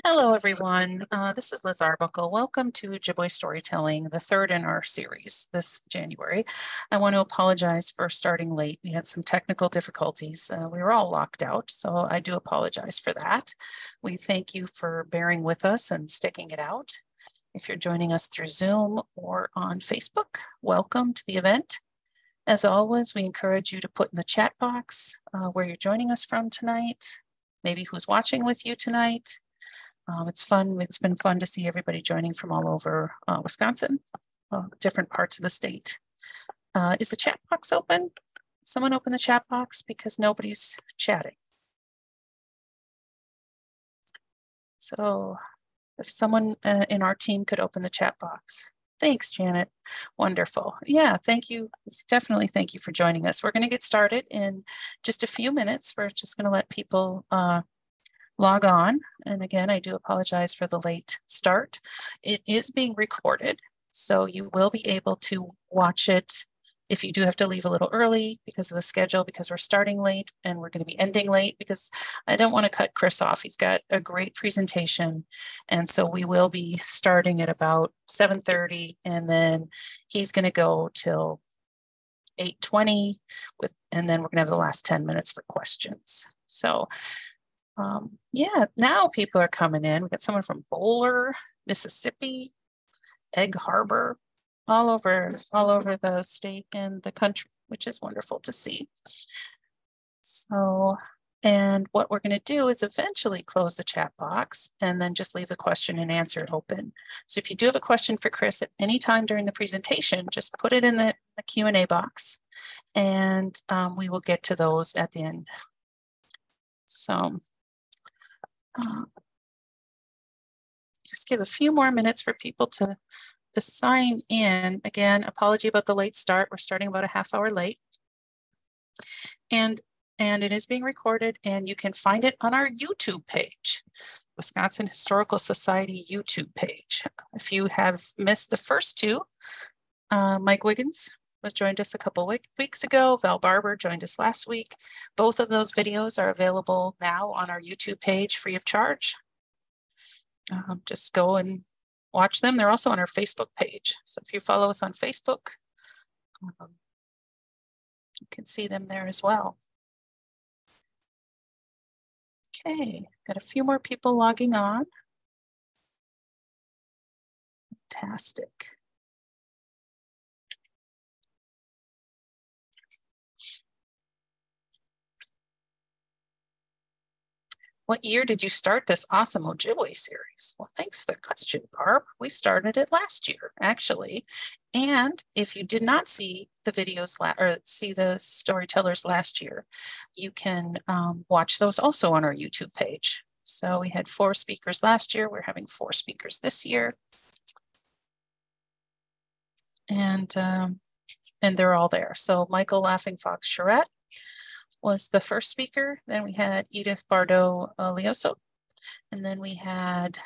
Hello, everyone. This is Liz Arbuckle. Welcome to Ojibwe Storytelling, the third in our series this January. I want to apologize for starting late. We had some technical difficulties. We were all locked out, so I do apologize for that. We thank you for bearing with us and sticking it out. If you're joining us through Zoom or on Facebook, welcome to the event. As always, we encourage you to put in the chat box where you're joining us from tonight, maybe who's watching with you tonight. It's fun. It's been fun to see everybody joining from all over Wisconsin, different parts of the state. Is the chat box open? Someone open the chat box because nobody's chatting. So if someone in our team could open the chat box. Thanks, Janet. Wonderful. Yeah, thank you. Definitely thank you for joining us. We're going to get started in just a few minutes. We're just going to let people log on. And again, I do apologize for the late start. It is being recorded, so you will be able to watch it if you do have to leave a little early because of the schedule, because we're starting late and we're going to be ending late, because I don't want to cut Chris off. He's got a great presentation. And so we will be starting at about 7:30, and then he's going to go till 8:20 and then we're going to have the last 10 minutes for questions. So yeah, now people are coming in. We got someone from Bowler, Mississippi, Egg Harbor, all over the state and the country, which is wonderful to see. So, and what we're going to do is eventually close the chat box and then just leave the question and answer open. So if you do have a question for Chris at any time during the presentation, just put it in the Q&A box and we will get to those at the end. So just give a few more minutes for people to sign in. Again, apology about the late start. We're starting about a half hour late. And it is being recorded, and you can find it on our YouTube page, Wisconsin Historical Society YouTube page. If you have missed the first two, Mike Wiggins joined us a couple weeks ago. Val Barber joined us last week. Both of those videos are available now on our YouTube page free of charge. Just go and watch them. They're also on our Facebook page. So if you follow us on Facebook, you can see them there as well. Okay, got a few more people logging on. Fantastic. What year did you start this awesome Ojibwe series? Well, thanks for the question, Barb. We started it last year, actually. And if you did not see the videos or see the storytellers last year, you can watch those also on our YouTube page. So we had 4 speakers last year. We're having 4 speakers this year. And they're all there. So Michael Laughing Fox Charette was the first speaker. Then we had Edith Bardot Lioso. And then we had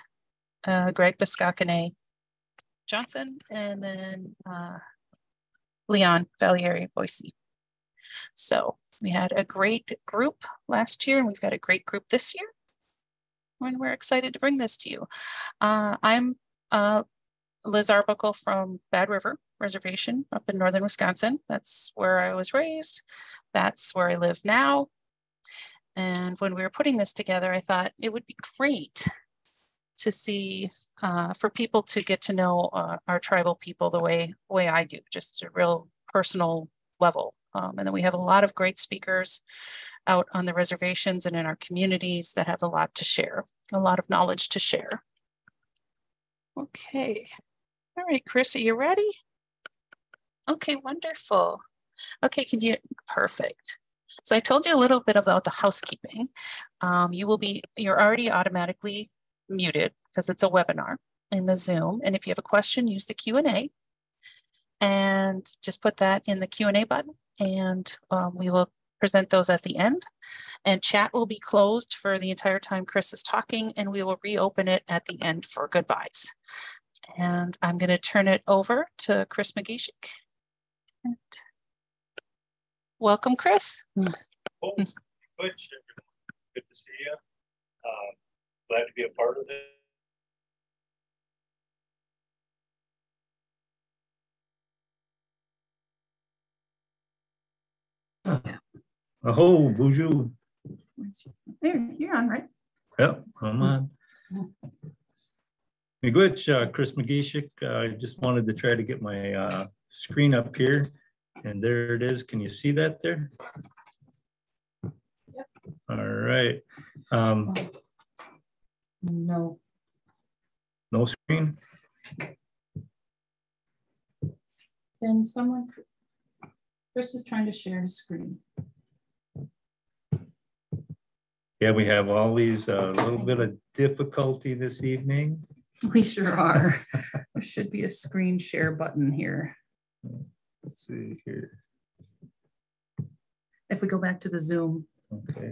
Greg Biscacane Johnson, and then Leon Valieri Boise. So we had a great group last year, and we've got a great group this year. And we're excited to bring this to you. I'm Liz Arbuckle from Bad River Reservation up in northern Wisconsin. That's where I was raised. That's where I live now. And when we were putting this together, I thought it would be great to see, for people to get to know our tribal people the way I do, just a real personal level. And then we have a lot of great speakers out on the reservations and in our communities that have a lot to share, a lot of knowledge to share. Okay. All right, Chris, are you ready? Okay, wonderful. Okay, perfect. So I told you a little bit about the housekeeping. You're already automatically muted because it's a webinar in the Zoom. And if you have a question, use the Q&A and just put that in the Q&A button, and we will present those at the end. And chat will be closed for the entire time Chris is talking, and we will reopen it at the end for goodbyes. And I'm going to turn it over to Chris McGeshick. Welcome, Chris. Oh, good to see you. Glad to be a part of it. Oh, bonjour. There, you're on, right? Yep, I'm on. McGeshick, Chris McGeshick. I just wanted to try to get my screen up here. And there it is. Can you see that there? Yep. All right. No. No screen? Can someone, Chris is trying to share his screen. Yeah, we have all these, a little bit of difficulty this evening. We sure are. There should be a screen share button here. Let's see here. If we go back to the Zoom. Okay,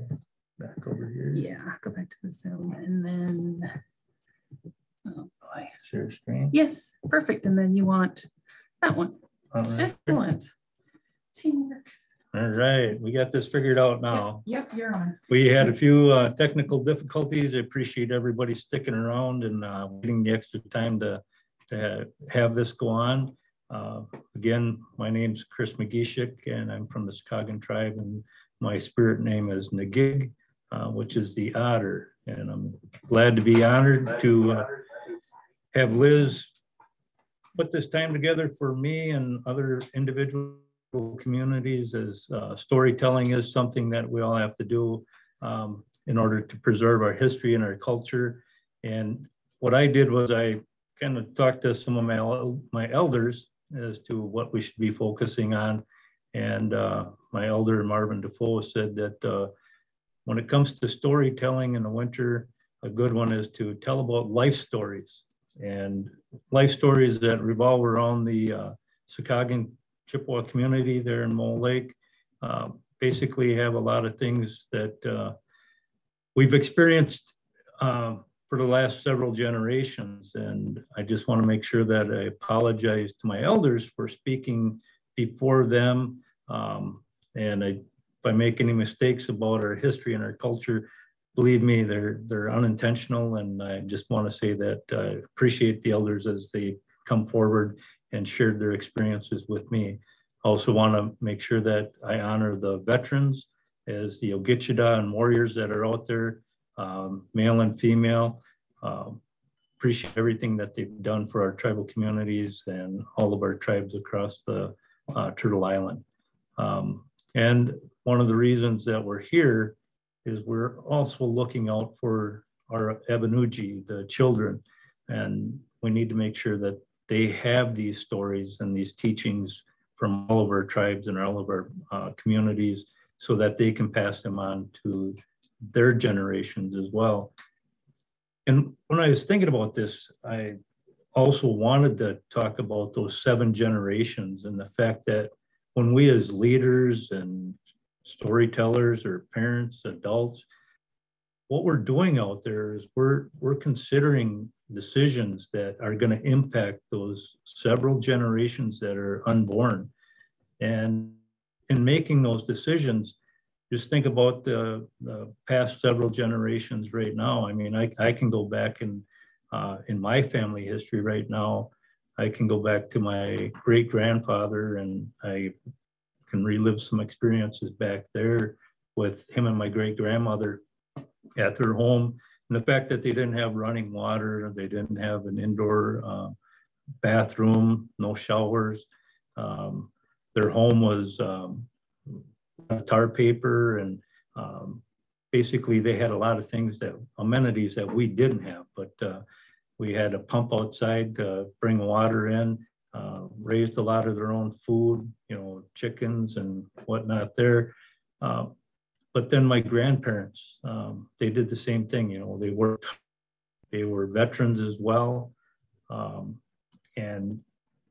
back over here. Yeah, go back to the Zoom and then, oh boy. Share screen. Yes, perfect. And then you want that one. All right. Excellent. Teamwork. All right, we got this figured out now. Yep, you're on. We had a few technical difficulties. I appreciate everybody sticking around and waiting the extra time to have this go on. Again, my name's Chris McGeshick, and I'm from the Sokaogon tribe, and my spirit name is Nagig, which is the otter. And I'm glad to be honored to have Liz put this time together for me and other individual communities, as storytelling is something that we all have to do in order to preserve our history and our culture. And what I did was I kind of talked to some of my elders as to what we should be focusing on. And my elder, Marvin Defoe, said that when it comes to storytelling in the winter, a good one is to tell about life stories, and life stories that revolve around the Sokaogon Chippewa community there in Mole Lake. Basically have a lot of things that we've experienced for the last several generations. And I just want to make sure that I apologize to my elders for speaking before them. And if I make any mistakes about our history and our culture, believe me, they're unintentional. And I just want to say that I appreciate the elders as they come forward and shared their experiences with me. I also want to make sure that I honor the veterans as the Ojibwe and warriors that are out there, male and female. Appreciate everything that they've done for our tribal communities and all of our tribes across the Turtle Island. And one of the reasons that we're here is we're also looking out for our Ebenuji, the children, and we need to make sure that they have these stories and these teachings from all of our tribes and all of our communities, so that they can pass them on to their generations as well. And when I was thinking about this, I also wanted to talk about those 7 generations and the fact that when we as leaders and storytellers or parents, adults, what we're doing out there is we're considering decisions that are going to impact those several generations that are unborn. And in making those decisions, just think about the past several generations right now. I mean, I can go back in my family history right now. I can go back to my great-grandfather, and I can relive some experiences back there with him and my great-grandmother at their home. And the fact that they didn't have running water, they didn't have an indoor bathroom, no showers. Their home was tar paper, and basically they had a lot of things, that amenities that we didn't have, but we had a pump outside to bring water in, raised a lot of their own food, chickens and whatnot there. But then my grandparents, they did the same thing. They were veterans as well. And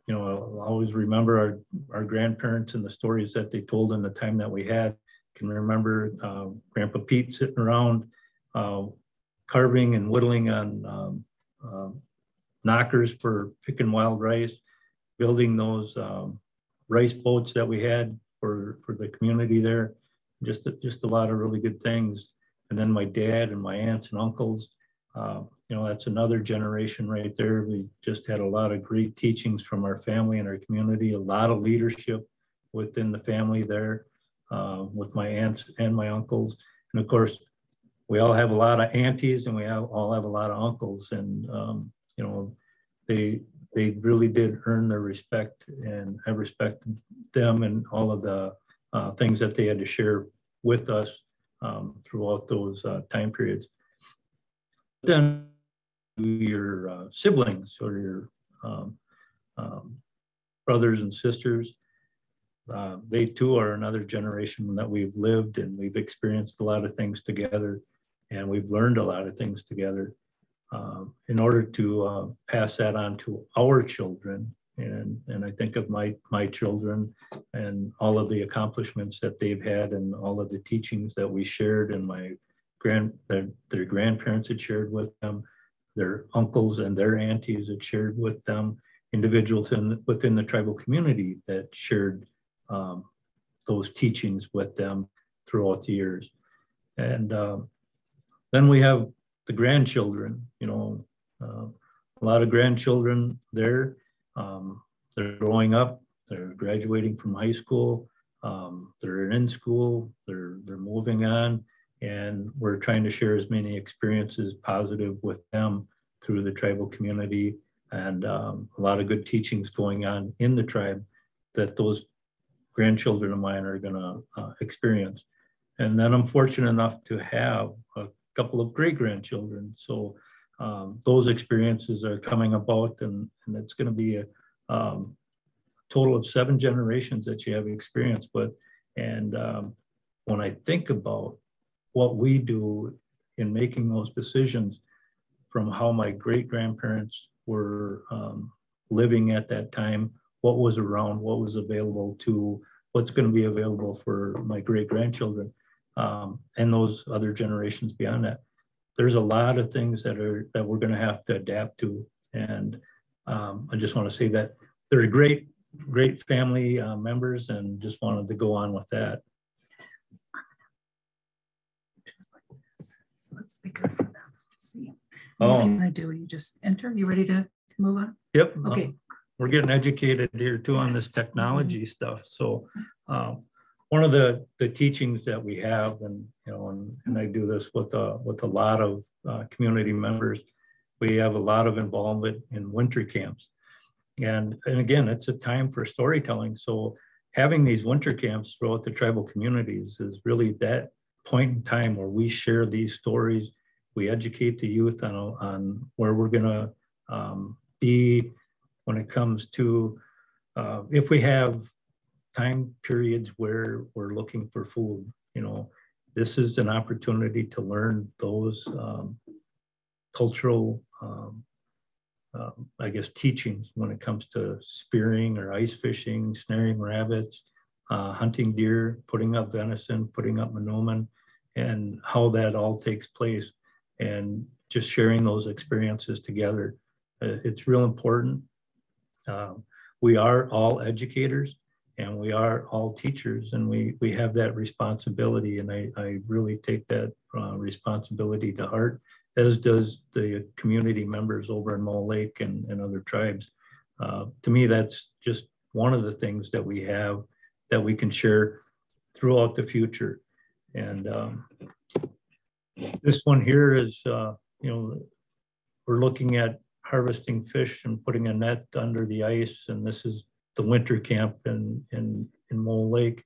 I'll always remember our grandparents and the stories that they told in the time that we had. Can remember Grandpa Pete sitting around carving and whittling on knockers for picking wild rice, building those rice boats that we had for the community there. Just a lot of really good things. And then my dad and my aunts and uncles, that's another generation right there. We just had a lot of great teachings from our family and our community, a lot of leadership within the family there. with my aunts and my uncles. And of course, we all have a lot of aunties and we all have a lot of uncles. And, you know, they really did earn their respect, and I respected them and all of the things that they had to share with us throughout those time periods. Then your siblings or your brothers and sisters, they too are another generation that we've lived and we've experienced a lot of things together, and we've learned a lot of things together. In order to pass that on to our children, and I think of my children and all of the accomplishments that they've had and all of the teachings that we shared, and their grandparents had shared with them, their uncles and their aunties had shared with them, individuals within the tribal community that shared those teachings with them throughout the years. And then we have the grandchildren, you know, a lot of grandchildren there. They're growing up, they're graduating from high school, they're in school, they're moving on, and we're trying to share as many experiences positive with them through the tribal community, and a lot of good teachings going on in the tribe that those grandchildren of mine are gonna experience. And then I'm fortunate enough to have a couple of great-grandchildren. So those experiences are coming about, and it's gonna be a total of 7 generations that you have experience with. And when I think about what we do in making those decisions, from how my great-grandparents were living at that time, what was around, what was available, to what's going to be available for my great-grandchildren, and those other generations beyond that. There's a lot of things that we're going to have to adapt to. And I just want to say that they're great family members, and just wanted to go on with that. So it's bigger for them to see. What you want to do? You just enter. You ready to move on? Yep. Okay. We're getting educated here too on this technology stuff. So one of the teachings that we have, and you know, and I do this with a lot of community members, we have a lot of involvement in winter camps. And again, it's a time for storytelling. So having these winter camps throughout the tribal communities is really that point in time where we share these stories. We educate the youth on where we're gonna be when it comes to, if we have time periods where we're looking for food, you know, this is an opportunity to learn those cultural, I guess, teachings when it comes to spearing or ice fishing, snaring rabbits, hunting deer, putting up venison, putting up manoomin, and how that all takes place, and just sharing those experiences together. It's real important. We are all educators, and we are all teachers, and we have that responsibility, and I really take that responsibility to heart, as does the community members over in Mole Lake and other tribes. To me, that's just one of the things that we have that we can share throughout the future. And this one here is, you know, we're looking at harvesting fish and putting a net under the ice, and this is the winter camp in Mole Lake.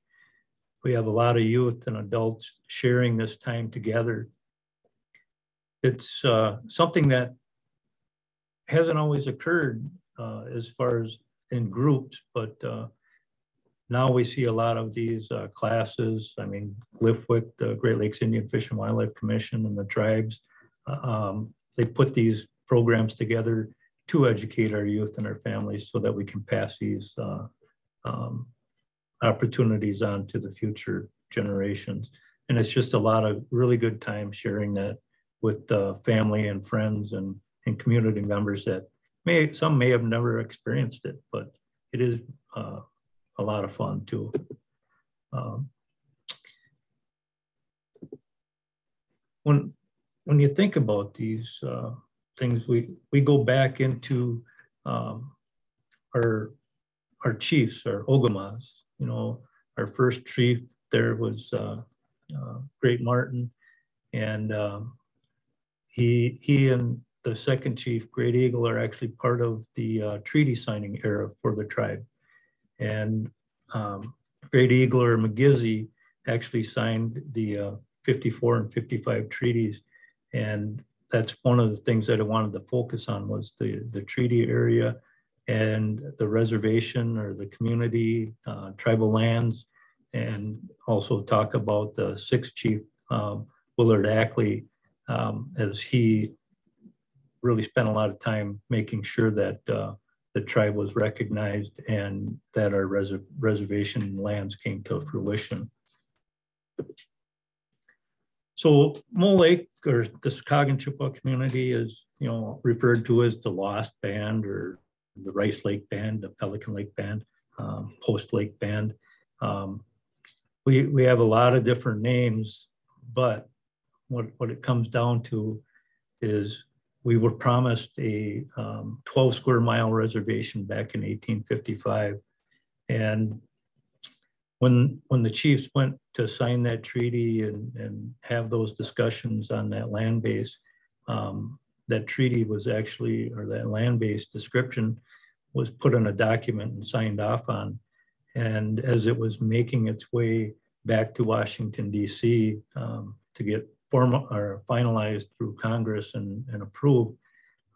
We have a lot of youth and adults sharing this time together. It's something that hasn't always occurred as far as in groups, but now we see a lot of these classes. I mean, GLFWC, the Great Lakes Indian Fish and Wildlife Commission, and the tribes, they put these programs together to educate our youth and our families so that we can pass these opportunities on to the future generations. And it's just a lot of really good time sharing that with family and friends and community members that some may have never experienced it, but it is a lot of fun too. When you think about these things, we go back into our chiefs, our ogamas. You know, our first chief there was Great Martin, and he and the second chief, Great Eagle, are actually part of the treaty signing era for the tribe. And Great Eagle or McGeshick actually signed the 54 and 55 treaties. And that's one of the things that I wanted to focus on was the treaty area and the reservation or the community, tribal lands, and also talk about the sixth chief, Willard Ackley, as he really spent a lot of time making sure that the tribe was recognized and that our reservation lands came to fruition. So Mole Lake, or the Sokaogon Chippewa Community, is referred to as the Lost Band, or the Rice Lake Band, the Pelican Lake Band, Post Lake Band. We have a lot of different names, but what it comes down to is we were promised a 12 square mile reservation back in 1855. And when the chiefs went to sign that treaty and have those discussions on that land base, that treaty was actually, or that land base description was put in a document and signed off on. And as it was making its way back to Washington, D.C. To get formal or finalized through Congress and approved,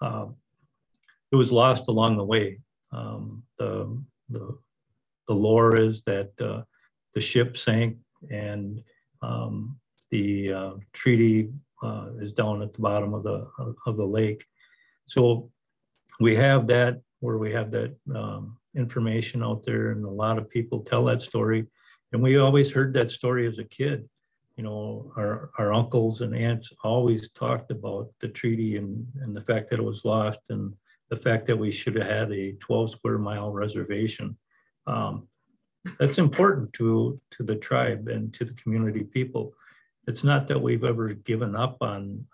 it was lost along the way. The lore is that the ship sank, and the treaty is down at the bottom of the lake. So we have that, where we have that information out there, and a lot of people tell that story. And we always heard that story as a kid. Our uncles and aunts always talked about the treaty and the fact that it was lost, and the fact that we should have had a 12 square mile reservation. That's important to the tribe and to the community people. It's not that we've ever given up on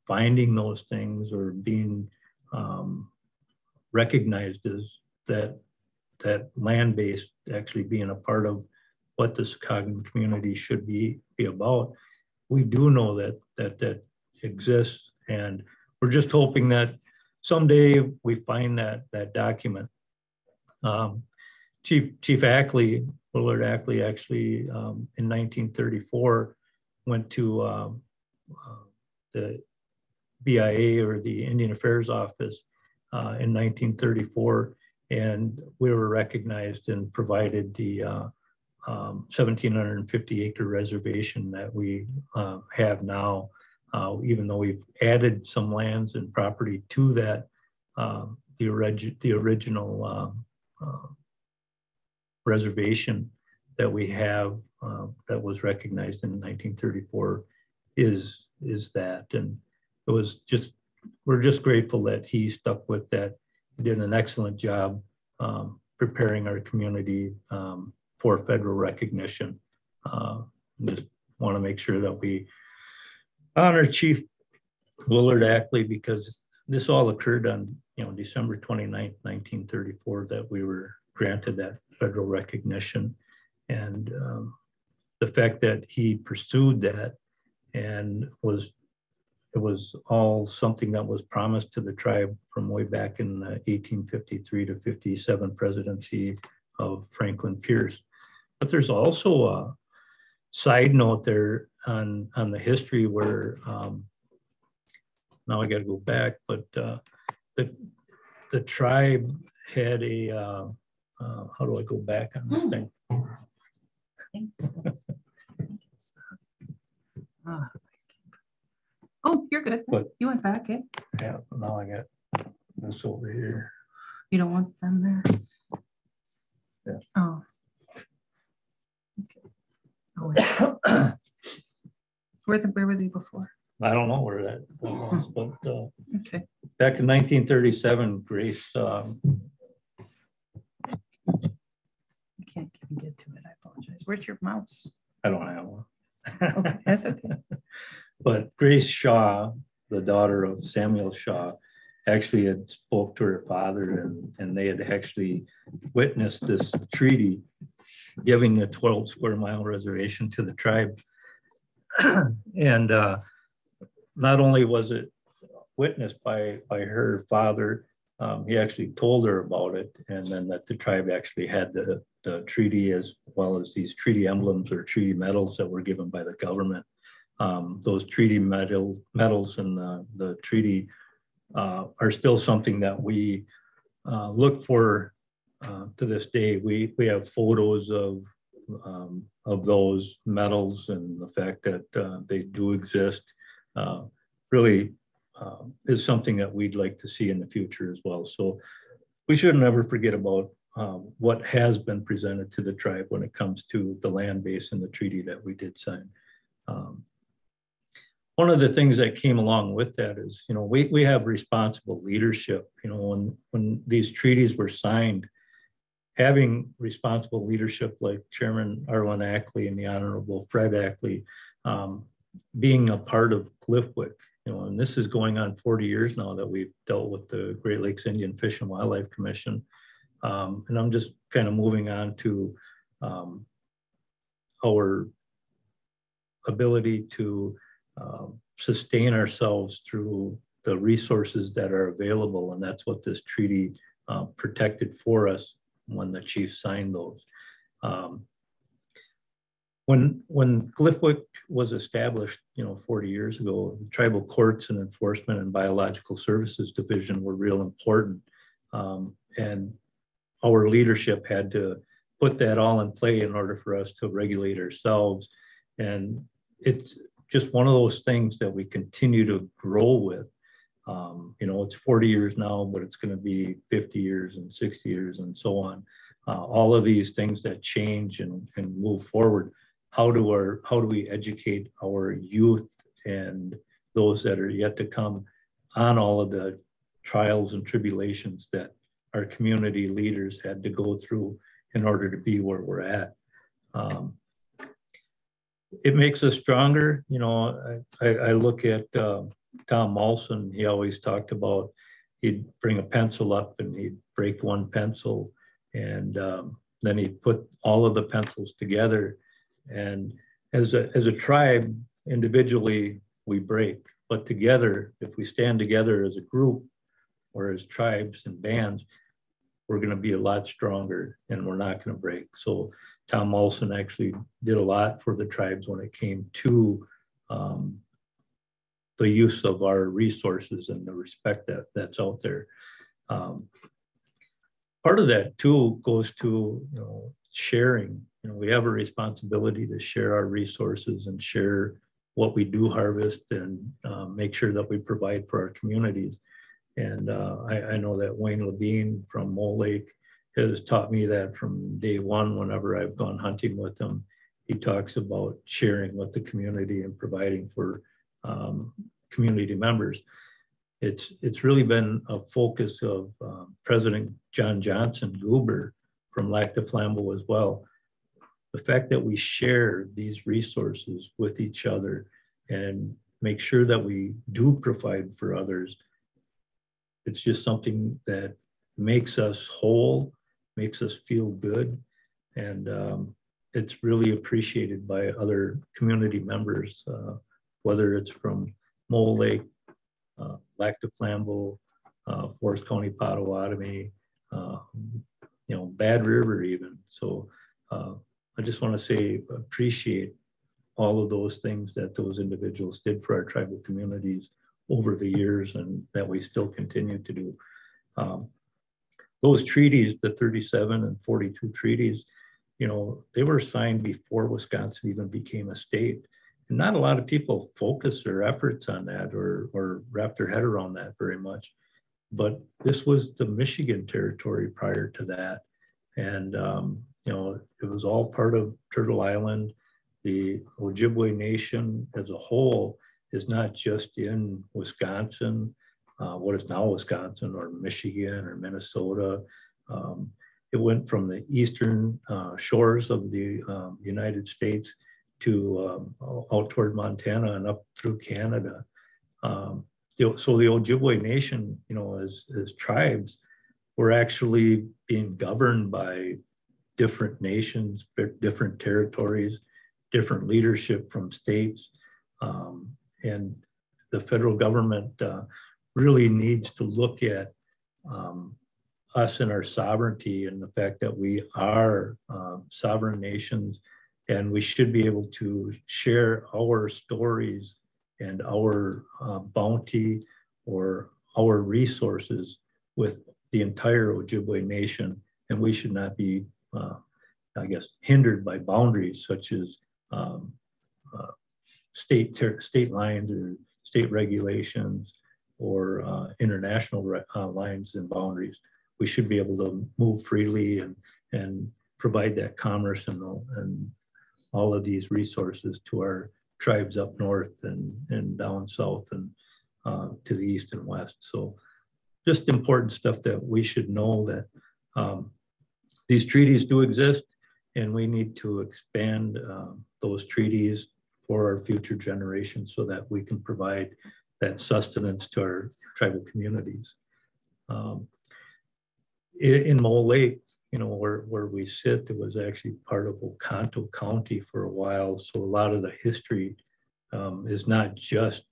finding those things or being recognized as that land base actually being a part of what the Sokaogon community should be about. We do know that exists, and we're just hoping that someday we find that document. Chief Ackley, Willard Ackley, actually in 1934 went to the BIA, or the Indian Affairs Office, in 1934, and we were recognized and provided the 1,750 acre reservation that we have now, even though we've added some lands and property to that. The original reservation that we have that was recognized in 1934 is that. And it was just, we're just grateful that he stuck with that. He did an excellent job preparing our community for federal recognition. Just want to make sure that we honor Chief Willard Ackley, because this all occurred on December 29th, 1934, that we were granted that federal recognition. And the fact that he pursued that, and it was all something that was promised to the tribe from way back in the 1853 to 57 presidency of Franklin Pierce. But there's also a side note there on the history where, now I got to go back, but the tribe had a, how do I go back on this thing? Oh, you're good. But, you went back, eh? Yeah, now I got this over here. You don't want them there? Yeah. Oh. Okay. Oh, where were they before? I don't know where that was, but okay. Back in 1937, Grace. I can't even get to it. I apologize. Where's your mouse? I don't have one. Okay, that's okay. But Grace Shaw, the daughter of Samuel Shaw, actually had spoke to her father, and they had actually witnessed this treaty giving the 12 square mile reservation to the tribe. And not only was it witnessed by her father, he actually told her about it, and then that the tribe actually had the treaty as well as these treaty emblems or treaty medals that were given by the government. Those treaty medals and the treaty are still something that we look for to this day. We have photos of those medals, and the fact that they do exist really is something that we'd like to see in the future as well. So we should never forget about what has been presented to the tribe when it comes to the land base and the treaty that we did sign. One of the things that came along with that is, we have responsible leadership. When these treaties were signed, having responsible leadership like Chairman Arlen Ackley and the Honorable Fred Ackley being a part of Gliffwick, and this is going on 40 years now that we've dealt with the Great Lakes Indian Fish and Wildlife Commission. And I'm just kind of moving on to our ability to sustain ourselves through the resources that are available. And that's what this treaty protected for us when the chief signed those. When Gliffwick was established, 40 years ago, the Tribal Courts and Enforcement and Biological Services Division were real important. And our leadership had to put that all in play in order for us to regulate ourselves. And it's just one of those things that we continue to grow with. It's 40 years now, but it's going to be 50 years and 60 years and so on. All of these things that change and move forward. How do we educate our youth and those that are yet to come on all of the trials and tribulations that our community leaders had to go through in order to be where we're at? It makes us stronger. I look at Tom Molson. He always talked about he'd bring a pencil up and he'd break one pencil, and then he'd put all of the pencils together. And as a tribe, individually we break, but together, if we stand together as a group or as tribes and bands, we're going to be a lot stronger and we're not going to break. So Tom Molson actually did a lot for the tribes when it came to the use of our resources and the respect that's out there. Part of that too goes to sharing. We have a responsibility to share our resources and share what we do harvest and make sure that we provide for our communities. And I know that Wayne Levine from Mole Lake has taught me that from day one. Whenever I've gone hunting with him, he talks about sharing with the community and providing for community members. It's really been a focus of President John Johnson Goober from Lac du Flambeau as well. The fact that we share these resources with each other and make sure that we do provide for others, it's just something that makes us whole, makes us feel good, and it's really appreciated by other community members, whether it's from Mole Lake, Lac du Flambeau, Forest County, Potawatomi, Bad River even. So I just want to say appreciate all of those things that those individuals did for our tribal communities over the years and that we still continue to do. Those treaties, the 37 and 42 treaties, they were signed before Wisconsin even became a state. And not a lot of people focus their efforts on that or wrap their head around that very much. But this was the Michigan territory prior to that. And, it was all part of Turtle Island. The Ojibwe Nation as a whole is not just in Wisconsin, what is now Wisconsin or Michigan or Minnesota. It went from the eastern shores of the United States to out toward Montana and up through Canada. so the Ojibwe Nation, you know, as tribes, we're actually being governed by different nations, different territories, different leadership from states. And the federal government really needs to look at us and our sovereignty and the fact that we are sovereign nations, and we should be able to share our stories and our bounty or our resources with the entire Ojibwe Nation. And we should not be, I guess, hindered by boundaries such as state lines or state regulations or international lines and boundaries. We should be able to move freely and provide that commerce and all of these resources to our tribes up north and down south and to the east and west. So just important stuff that we should know, that these treaties do exist, and we need to expand those treaties for our future generations so that we can provide that sustenance to our tribal communities. In Mole Lake, you know, where we sit, it was actually part of Oconto County for a while. So a lot of the history is not just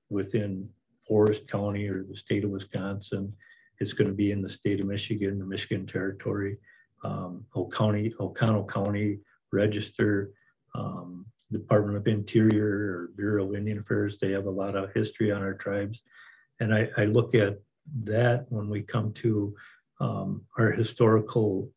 within Forest County or the state of Wisconsin. It's going to be in the state of Michigan, the Michigan Territory, Oconto County Register, Department of Interior or Bureau of Indian Affairs. They have a lot of history on our tribes. And I look at that when we come to our historical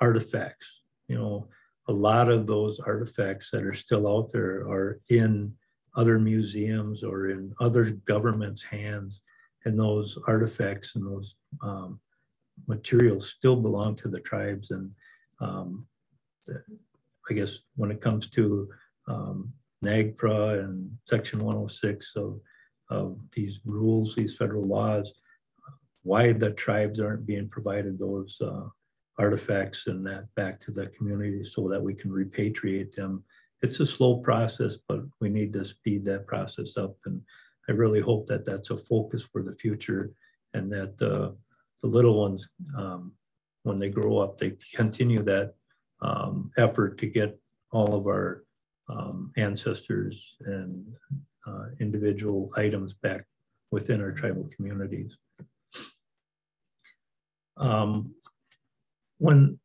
artifacts. You know, a lot of those artifacts that are still out there are in other museums or in other governments' hands. And those artifacts and those materials still belong to the tribes. And I guess when it comes to NAGPRA and Section 106 of these rules, these federal laws, why the tribes aren't being provided those artifacts and that back to the community so that we can repatriate them. It's a slow process, but we need to speed that process up. And I really hope that that's a focus for the future, and that the little ones, when they grow up, they continue that effort to get all of our ancestors and individual items back within our tribal communities. When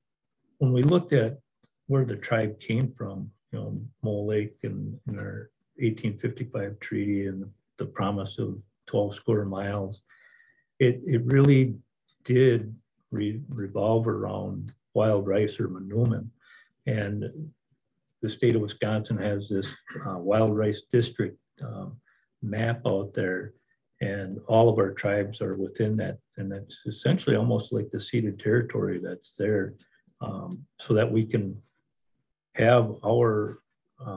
we looked at where the tribe came from, you know, Mole Lake and in our 1855 treaty and the promise of 12 square miles, it really did revolve around wild rice or manoomin. And the state of Wisconsin has this wild rice district map out there, and all of our tribes are within that. And that's essentially almost like the ceded territory that's there, so that we can have our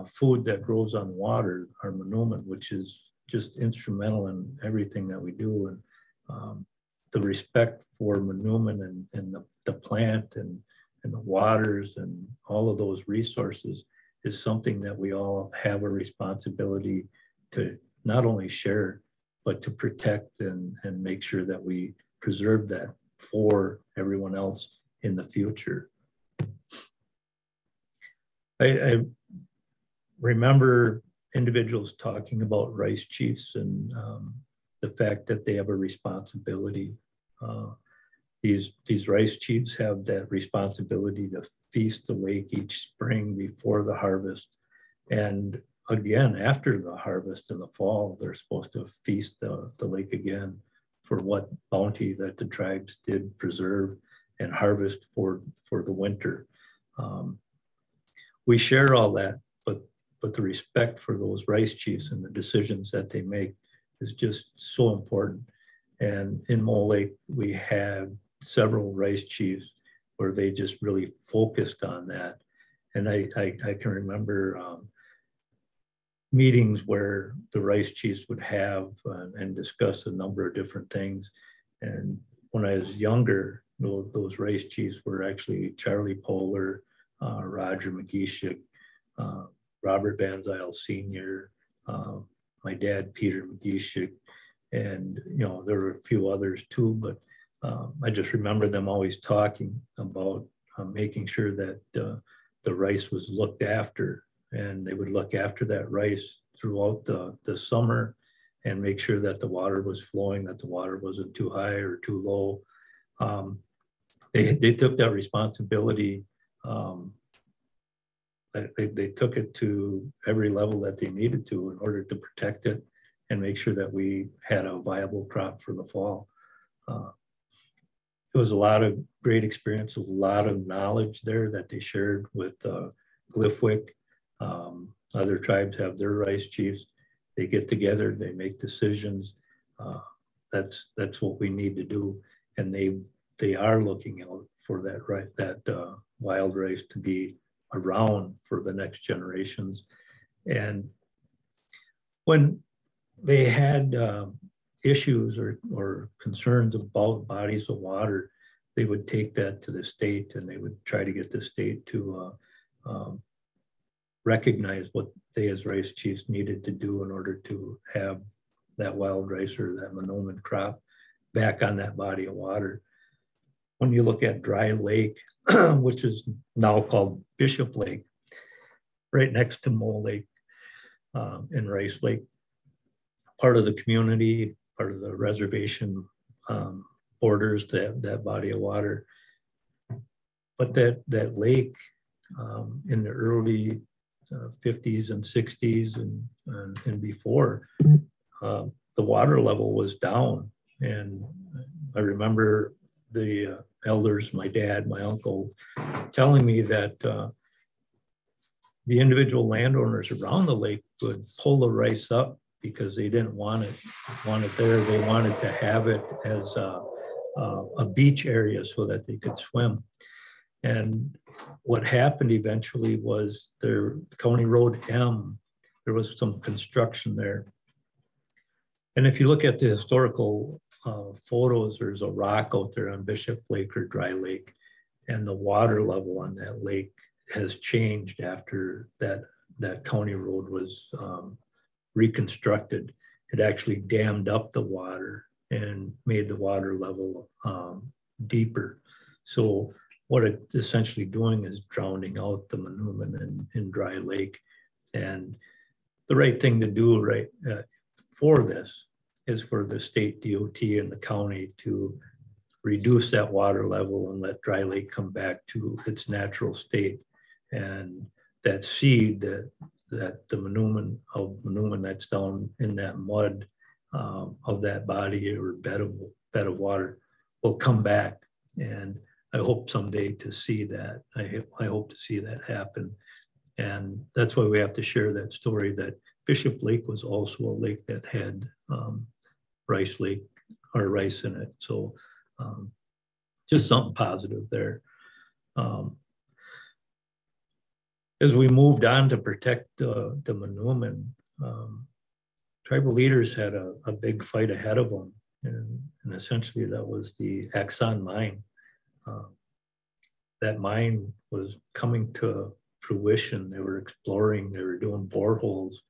food that grows on water, our manoomin, which is just instrumental in everything that we do. And the respect for manoomin and the plant and the waters and all of those resources is something that we all have a responsibility to not only share, but to protect and make sure that we preserve that for everyone else in the future. I remember individuals talking about rice chiefs and the fact that they have a responsibility. These rice chiefs have that responsibility to feast the lake each spring before the harvest. And again, after the harvest in the fall, they're supposed to feast the lake again for what bounty that the tribes did preserve and harvest for the winter. We share all that, but the respect for those rice chiefs and the decisions that they make is just so important. And in Mole Lake, we had several rice chiefs where they just really focused on that. And I can remember meetings where the rice chiefs would have and discuss a number of different things. And when I was younger, those rice chiefs were actually Charlie Poehler, Roger McGeshick, Robert Van Zyl Sr., my dad, Peter McGeshick, and, you know, there were a few others too, but I just remember them always talking about making sure that the rice was looked after, and they would look after that rice throughout the summer and make sure that the water was flowing, that the water wasn't too high or too low. They took that responsibility. They took it to every level that they needed to in order to protect it and make sure that we had a viable crop for the fall. It was a lot of great experience, a lot of knowledge there that they shared with Glyphwick. Other tribes have their rice chiefs. They get together, they make decisions. That's what we need to do. And they are looking out for that wild rice to be around for the next generations. And when they had issues or concerns about bodies of water, they would take that to the state, and they would try to get the state to recognize what they as rice chiefs needed to do in order to have that wild rice or that monoman crop back on that body of water. When you look at Dry Lake, which is now called Bishop Lake, right next to Mole Lake and Rice Lake, part of the community, part of the reservation borders that body of water. But that lake in the early 50s and 60s and before, the water level was down. And I remember the elders, my dad, my uncle, telling me that the individual landowners around the lake would pull the rice up because they didn't want it there. They wanted to have it as a beach area so that they could swim. And what happened eventually was their County Road M, there was some construction there. And if you look at the historical photos, there's a rock out there on Bishop Lake or Dry Lake, and the water level on that lake has changed after that county road was reconstructed. It actually dammed up the water and made the water level deeper. So what it's essentially doing is drowning out the monument in Dry Lake. And the right thing to do for this is for the state DOT and the county to reduce that water level and let Dry Lake come back to its natural state. And that seed that the monument that's down in that mud of that body or bed of water will come back. And I hope someday to see that. I hope to see that happen. And that's why we have to share that story that Bishop Lake was also a lake that had rice in it. So just something positive there. As we moved on to protect the monument, tribal leaders had a big fight ahead of them. And essentially that was the Exxon mine. That mine was coming to fruition. They were exploring, they were doing boreholes.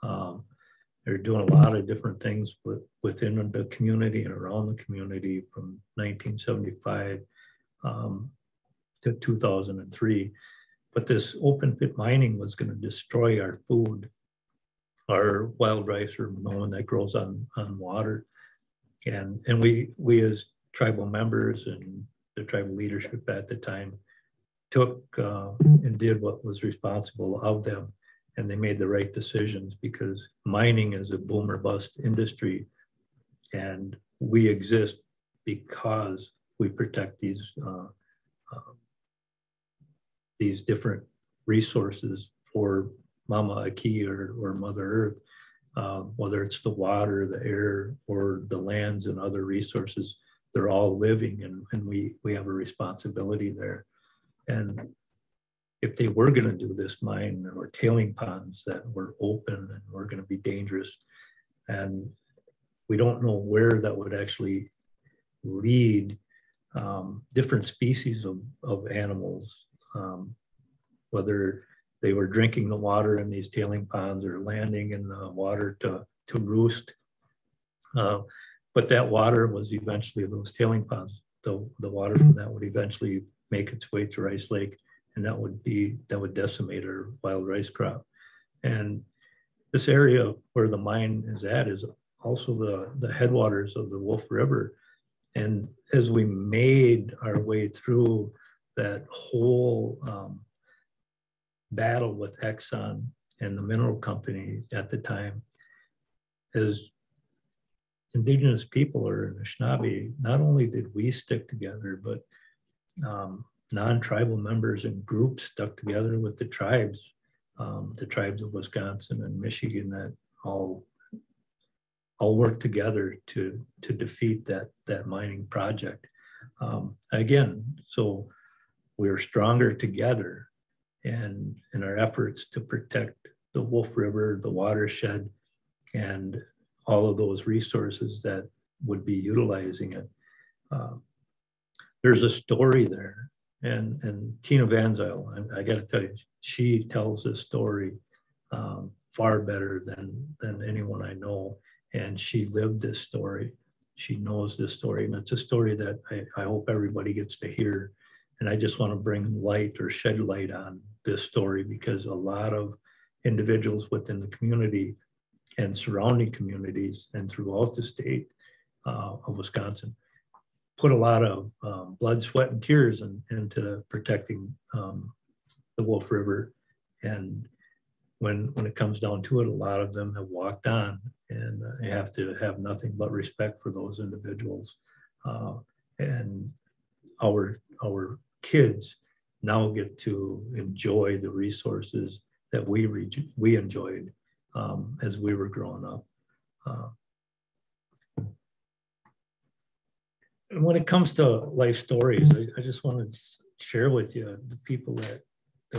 They were doing a lot of different things within the community and around the community from 1975 to 2003. But this open pit mining was going to destroy our food, our wild rice or monoman that grows on water. And we as tribal members and the tribal leadership at the time took and did what was responsible of them. And they made the right decisions because mining is a boom or bust industry. And we exist because we protect these different resources for Mama Aki or Mother Earth, whether it's the water, the air, or the lands and other resources. They're all living, and we have a responsibility there. And if they were going to do this mine, there were tailing ponds that were open and were going to be dangerous. And we don't know where that would actually lead different species of animals, whether they were drinking the water in these tailing ponds or landing in the water to roost. But that water was eventually, those tailing ponds, the water from that would eventually make its way to Rice Lake, and that would decimate our wild rice crop. And this area where the mine is at is also the headwaters of the Wolf River. And as we made our way through that whole battle with Exxon and the mineral company at the time, as Indigenous people or Anishinaabe, not only did we stick together, but non-tribal members and groups stuck together with the tribes of Wisconsin and Michigan that all worked together to defeat that mining project. Again, so we're stronger together, and in our efforts to protect the Wolf River, the watershed, and all of those resources that would be utilizing it. There's a story there, and Tina Van Zyl, I got to tell you, she tells this story far better than anyone I know, and she lived this story. She knows this story, and it's a story that I hope everybody gets to hear. And I just want to bring light or shed light on this story, because a lot of individuals within the community and surrounding communities and throughout the state of Wisconsin put a lot of blood, sweat, and tears into protecting the Wolf River. And when it comes down to it, a lot of them have walked on, and you have to have nothing but respect for those individuals. And our kids now get to enjoy the resources that we enjoyed as we were growing up. And when it comes to life stories, I just want to share with you the people that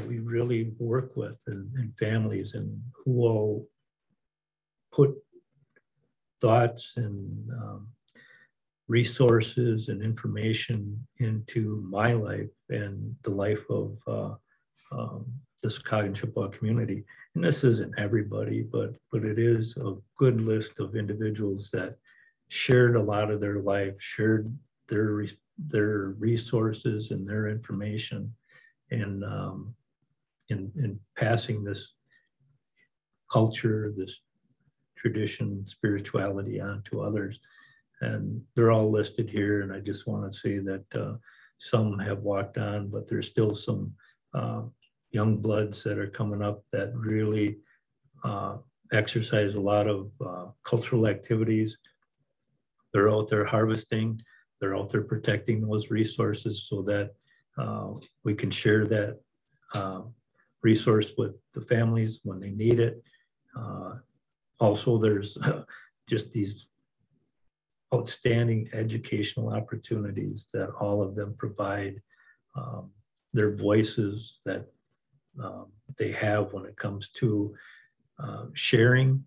we really work with and families, and who all put thoughts and resources and information into my life and the life of the Sokaogon Chippewa community. And this isn't everybody, but it is a good list of individuals that shared a lot of their life, shared their resources and their information, and in passing this culture, this tradition, spirituality on to others. And they're all listed here. And I just want to say that some have walked on, but there's still some young bloods that are coming up that really exercise a lot of cultural activities. They're out there harvesting, they're out there protecting those resources so that we can share that resource with the families when they need it. Also, there's just these outstanding educational opportunities that all of them provide. Their voices that they have when it comes to sharing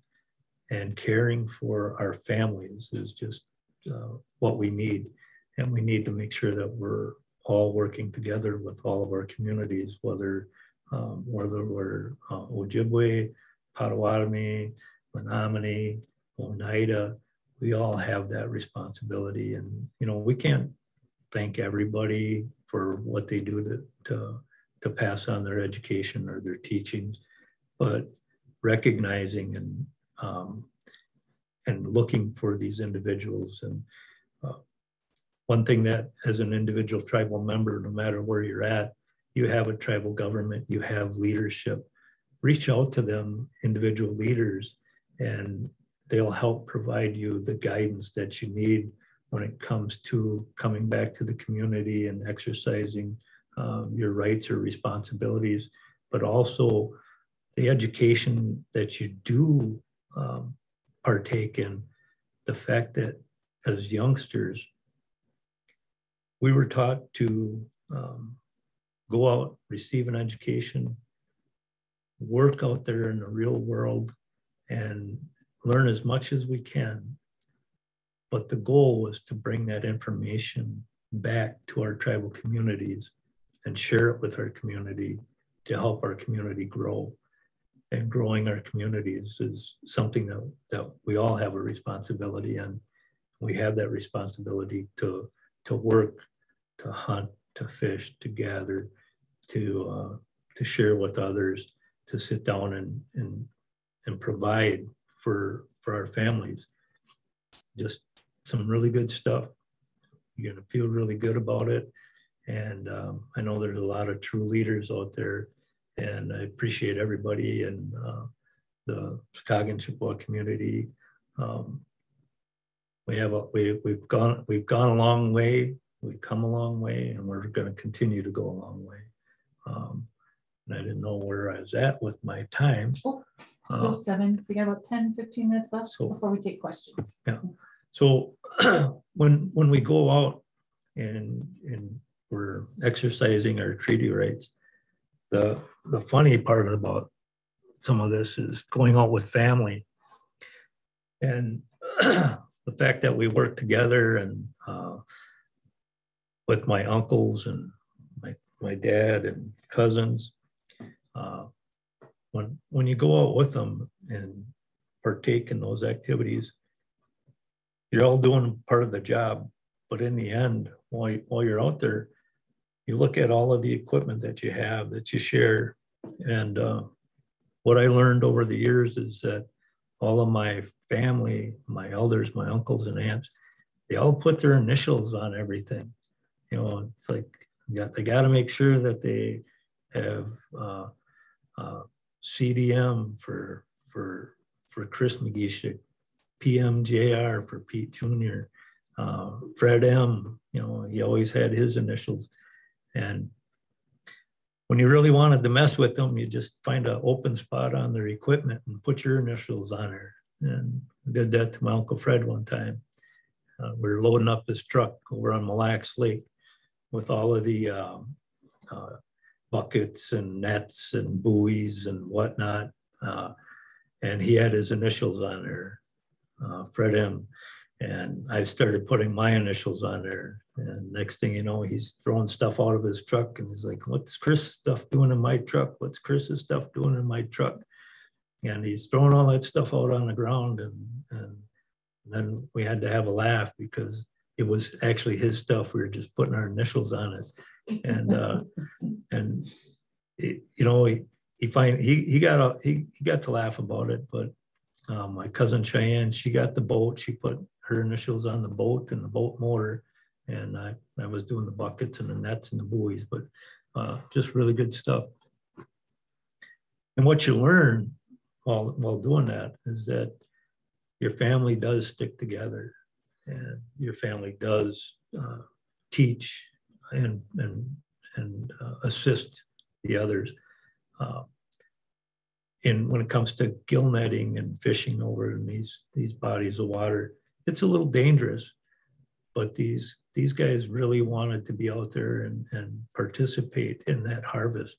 and caring for our families is just what we need. And we need to make sure that we're all working together with all of our communities, whether we're Ojibwe, Potawatomi, Menominee, Oneida. We all have that responsibility. And, we can't thank everybody for what they do to pass on their education or their teachings, but recognizing and looking for these individuals. And one thing that, as an individual tribal member, no matter where you're at, you have a tribal government, you have leadership. Reach out to them, individual leaders, and they'll help provide you the guidance that you need when it comes to coming back to the community and exercising your rights or responsibilities, but also the education that you do partake in. The fact that as youngsters, we were taught to go out, receive an education, work out there in the real world, and learn as much as we can. But the goal was to bring that information back to our tribal communities and share it with our community help our community grow. And growing our communities is something that we all have a responsibility, and we have that responsibility to work, to hunt, to fish, to gather, to share with others, to sit down and provide for our families. Just some really good stuff. You're gonna feel really good about it. And I know there's a lot of true leaders out there, and I appreciate everybody in the Sokaogon Chippewa community. We've gone a long way. We've come a long way, and we're going to continue to go a long way. And I didn't know where I was at with my time. Go 7, so we got about 10, 15 minutes left before we take questions. Yeah. So when we go out and we're exercising our treaty rights, the funny part about some of this is going out with family, and the fact that we work together, and with my uncles and my dad and cousins, when you go out with them and partake in those activities, you're all doing part of the job. But in the end, while you're out there, you look at all of the equipment that you have, that you share. And what I learned over the years is that all of my family, my elders, my uncles and aunts, they all put their initials on everything. You know, it's like they got to make sure that they have CDM for Chris McGeshick, PMJR for Pete Jr., Fred M. You know, he always had his initials. And when you really wanted to mess with them, you just find an open spot on their equipment and put your initials on there. And I did that to my Uncle Fred one time. We were loading up his truck over on Mille Lacs Lake with all of the buckets and nets and buoys and whatnot. And he had his initials on there, Fred M. And I started putting my initials on there. And next thing you know, he's throwing stuff out of his truck. And he's like, what's Chris' stuff doing in my truck? What's Chris's stuff doing in my truck? And he's throwing all that stuff out on the ground. And then we had to have a laugh because it was actually his stuff. We were just putting our initials on it. And it, you know, he got to laugh about it. But my cousin Cheyenne, she got the boat. She put her initials on the boat and the boat motor. And I was doing the buckets and the nets and the buoys, but just really good stuff. And what you learn while doing that is that your family does stick together, and your family does teach and assist the others. And when it comes to gill netting and fishing over in these bodies of water, it's a little dangerous, but these guys really wanted to be out there and participate in that harvest.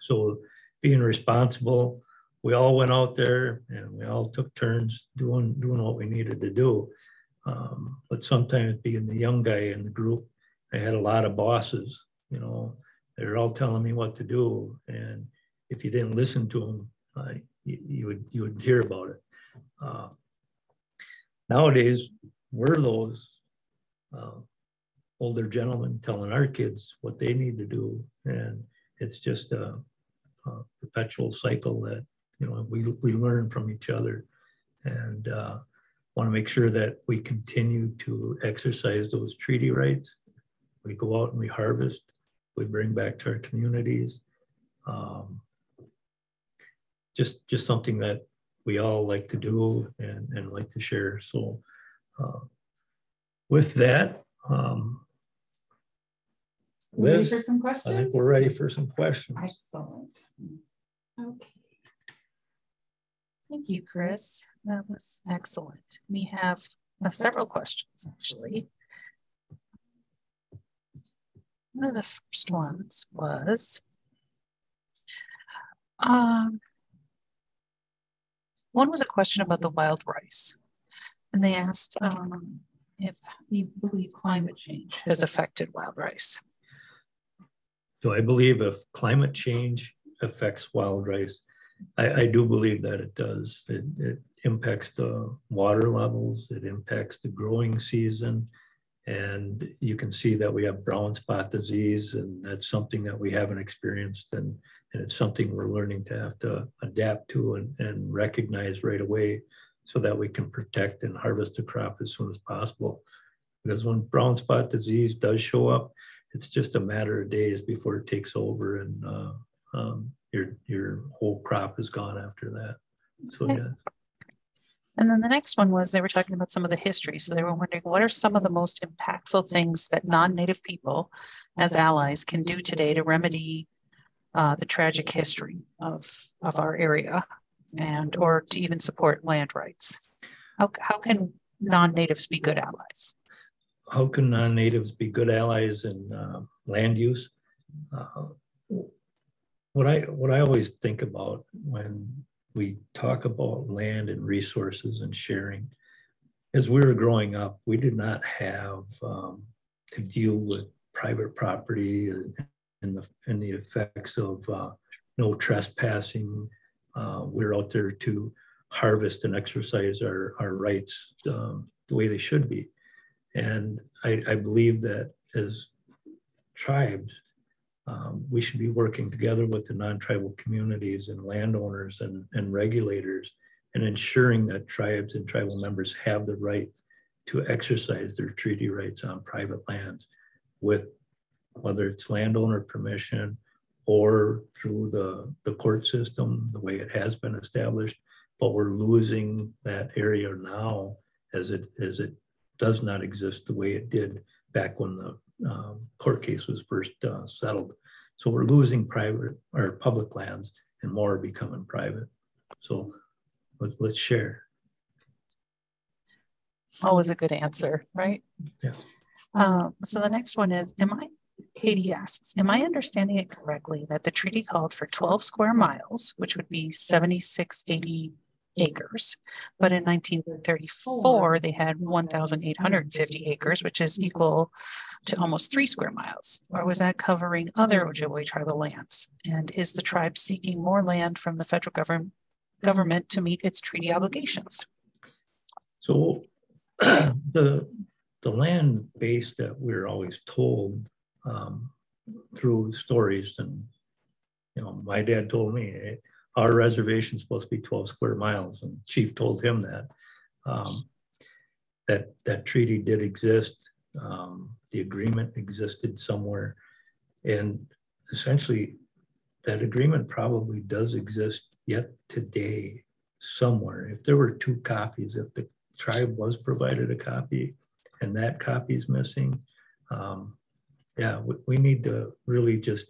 So being responsible, we all went out there and we all took turns doing what we needed to do. But sometimes being the young guy in the group, I had a lot of bosses, you know, they're all telling me what to do. And if you didn't listen to them, you would hear about it. Nowadays, we're those older gentlemen telling our kids what they need to do. And it's just a perpetual cycle that, you know, we learn from each other, and want to make sure that we continue to exercise those treaty rights. We go out and we harvest, we bring back to our communities. Just something that we all like to do and like to share. So with that, Liz, ready for some questions? I think we're ready for some questions. Excellent. Okay. Thank you, Chris. That was excellent. We have several questions, actually. One of the first ones was, one was a question about the wild rice. And they asked if you believe climate change has affected wild rice. So I believe if climate change affects wild rice. I do believe that it does. It impacts the water levels, it impacts the growing season, and you can see that we have brown spot disease, and that's something that we haven't experienced, and it's something we're learning to have to adapt to and recognize right away so that we can protect and harvest the crop as soon as possible. Because when brown spot disease does show up, it's just a matter of days before it takes over, and your whole crop is gone after that. So yeah. And then the next one was, they were talking about some of the history. So they were wondering, what are some of the most impactful things that non-Native people as allies can do today to remedy the tragic history of our area, and or to even support land rights? How can non-Natives be good allies? How can non-Natives be good allies in land use? What I always think about when we talk about land and resources and sharing, as we were growing up, we did not have to deal with private property and the effects of no trespassing. We're out there to harvest and exercise our rights the way they should be. And I believe that as tribes, we should be working together with the non-tribal communities and landowners and regulators, and ensuring that tribes and tribal members have the right to exercise their treaty rights on private lands, with whether it's landowner permission or through the court system, the way it has been established. But we're losing that area now as it does not exist the way it did back when the court case was first settled. So we're losing private or public lands, and more are becoming private. So let's share. Always a good answer, right? Yeah. So the next one is, Katie asks, am I understanding it correctly that the treaty called for 12 square miles, which would be 7680 acres, but in 1934 they had 1,850 acres, which is equal to almost 3 square miles? Or was that covering other Ojibwe tribal lands? And is the tribe seeking more land from the federal government to meet its treaty obligations? So the land base that we're always told through stories, and my dad told me, our reservation is supposed to be 12 square miles, and Chief told him that treaty did exist. The agreement existed somewhere, and essentially that agreement probably does exist yet today somewhere. If there were 2 copies, if the tribe was provided a copy and that copy is missing, yeah, we need to really just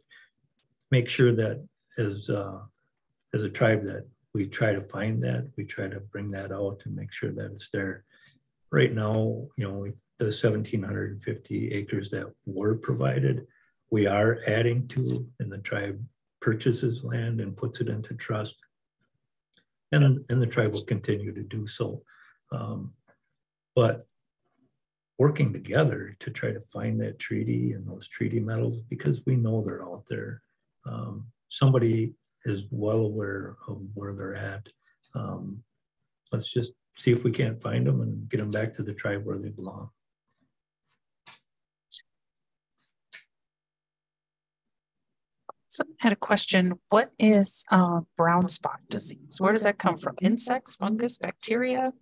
make sure that as a tribe that we try to find that, we try to bring that out and make sure that it's there. Right now, the 1,750 acres that were provided, we are adding to, and the tribe purchases land and puts it into trust. And the tribe will continue to do so. But working together to try to find that treaty and those treaty metals, because we know they're out there. Somebody is well aware of where they're at. Let's just see if we can't find them and get them back to the tribe where they belong. So I had a question. What is brown spot disease? Where does that come from? Insects, fungus, bacteria?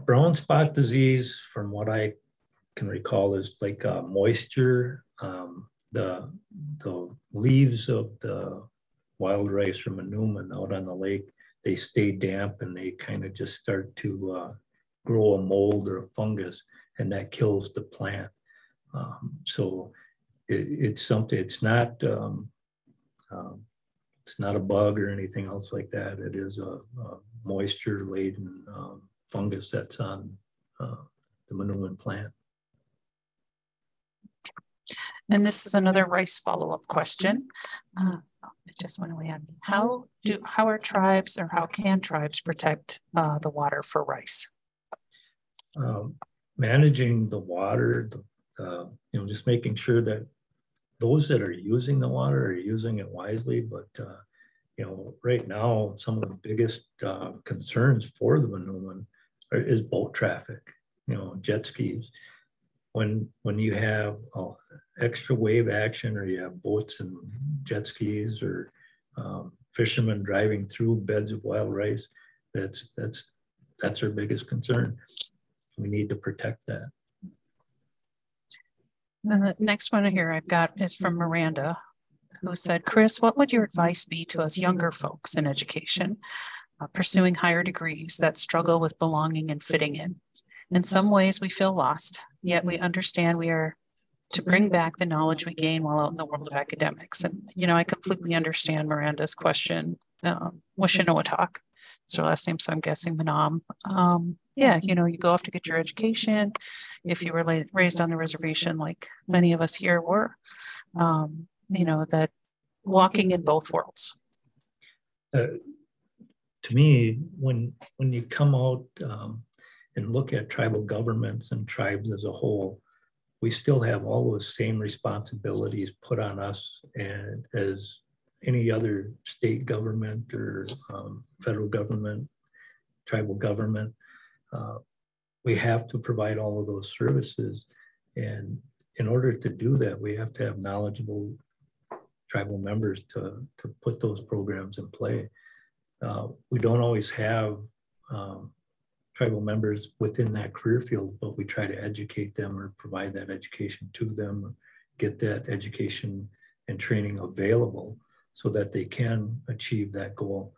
Brown spot disease, from what I can recall, is like moisture. The leaves of the wild rice or manoomin out on the lake, they stay damp and they kind of just start to grow a mold or a fungus, and that kills the plant. So it's something, it's not a bug or anything else like that. It is a moisture laden fungus that's on the manoomin plant. And this is another rice follow-up question. It just went away on me. How are tribes, or how can tribes protect the water for rice? Managing the water, just making sure that those that are using the water are using it wisely, but you know, right now, some of the biggest concerns for the Manoomin is boat traffic, you know, jet skis. When you have extra wave action, or you have boats and jet skis, or fishermen driving through beds of wild rice, that's our biggest concern. We need to protect that. The next one here I've got is from Miranda, who said, Chris, what would your advice be to us younger folks in education pursuing higher degrees that struggle with belonging and fitting in? In some ways, we feel lost, yet we understand we are to bring back the knowledge we gain while out in the world of academics. And, you know, I completely understand Miranda's question. Wishinawatak, it's her last name, so I'm guessing Manam. Yeah, you know, you go off to get your education. If you were raised on the reservation, like many of us here were, you know, that walking in both worlds. To me, when you come out and look at tribal governments and tribes as a whole, we still have all those same responsibilities put on us and as any other state government or federal government, tribal government. We have to provide all of those services. And in order to do that, we have to have knowledgeable tribal members to put those programs in play. We don't always have tribal members within that career field, but we try to educate them or provide that education to them, or get that education and training available so that they can achieve that goal.